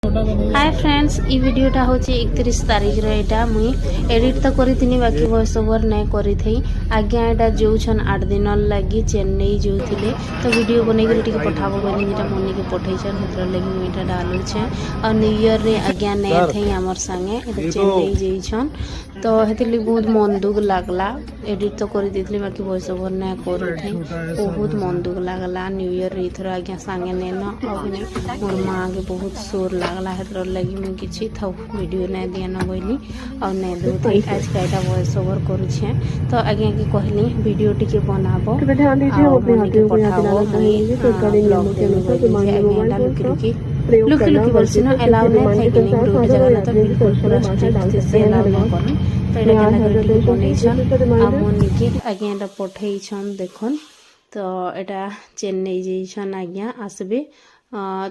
hi friends ई वीडियोटा हूँ 31 तारीख रेटा मुई एडिट तो करी बाकी वॉइस ओवर नहीं करी थी आज्ञा एटा जो 8 दिन लगी चेन्नई जो थे तो वीडियो बनई टी पठाब कहनी जेटा मनी के पठेसन हेतर लगी मुझे डालुचे और न्यू ईयर रे आज्ञा नहीं थे आमर संगे चेन्नई जाइछन तो हेतली बहुत मन दुख लगला एडिट तो कर दी बाकी वॉइस ओवर नहीं करी बहुत मन दुख लगला न्यू ईयर इथर आज्ञा सांगे नेन मोर माँ के बहुत शोर लगला हेतर लगी मुझे किसी था वीडियो नहीं दिया बोली और नहीं दो आज का यहाँ वॉइस ओवर करुचे तो आज्ञा की कहली वीडियो टी बनाब लुकी लुकी बोलছি ना एलाउ नहीं थे कि नहीं रोड जगह ना तो बिल्कुल पूरा स्ट्रिक्ट से एलाउ नहीं करन तो एटा केना करके बनैछन आ मनी के आज्ञा एटा पठैछन देखन तो एटा चेन्नई जैछन आज्ञा आसबे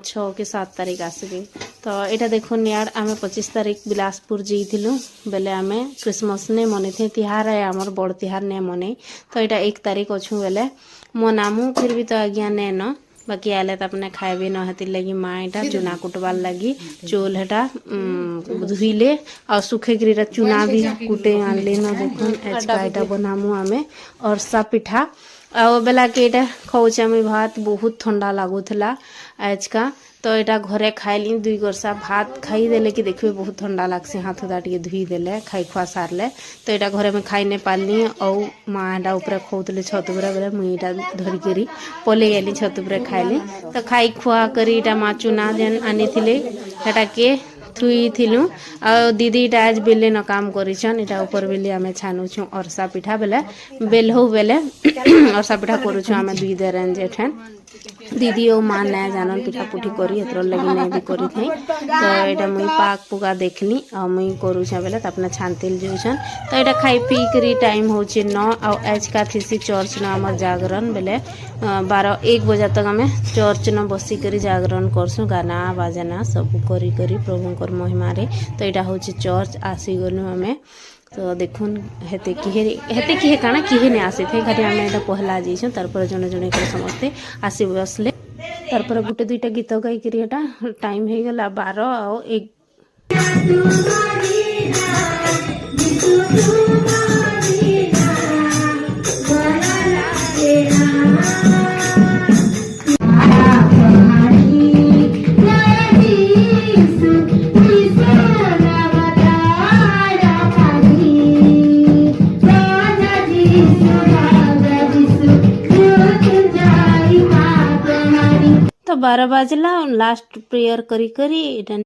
6 के 7 तारीख आसबे तो यहाँ देखुन यार आम 25 तारीख बिलासपुर जाइलु बेले आम क्रिसमस नहीं मने थे तिहार है आमर बड़ तिहार नहीं मने तो यहाँ 1 तारीख अच्छू बेले मनामु फिर भी तो आज्ञा नहीं न बाकी आले तो अपने खाए न हेती लगी माँ यहाँ चूना कुटबार लगी चोल हेटा धुईले और सुखे गिरी चूना भी कुटे आनले न देखुन एचका बनामु आम अरसा पिठा आ बेला के यहाँ खाऊचे आम भात बहुत ठंडा लगुला आज का तो यहाँ घरे खाइली 2 गरसा भात खाई देले कि देखिए बहुत ठंडा लगसे हाथ उदा टे धुई देले खाई खुआ सारले तो यहाँ घरे में खाई नहीं पारली और माँ यहाँ ऊपर खाऊले छत उपर बेले मुई धरिकी पलि गली छत उपर खाइली तो खाई खुआ करी माँ चूना जेन आनी हेटा के थुई थिलु आ दीदी आज बेले न काम करिछन इटा ऊपर बेले आमे छानुछु अरसा पिठा बेले बेलहु बेले अरसा पिठा करूछु आमे 2 देरन जेठन दीदी और माँ नहीं जानन पिठा पुठी करी एतर लगी नहीं भी करी थई तो एटा मुई पाक पुका देखली आ मुई करूछा बेले त अपना छानतेल जोछन तो एटा खाई पी करी टाइम होचे 9 आ आज का थीसी चर्च न हमर जागरण बेले 12-1 बजे तक हमें चर्च न बसी करी जागरण करसु गाना बाजना सब करी करी प्रभु महिमा रे तो यहाँ हूँ चर्च आसी गलु आम तो देखुन हेते किहे काना किहे नहीं आसी थे खाली आम यहाँ पहला जाइछन तारपर जने जने कर समस्ते आसी बसले तारपर गुटे 2टा गीत गाई करी टाइम हो गला 12 और 1 तो 12 बजला लास्ट प्रेयर करी करी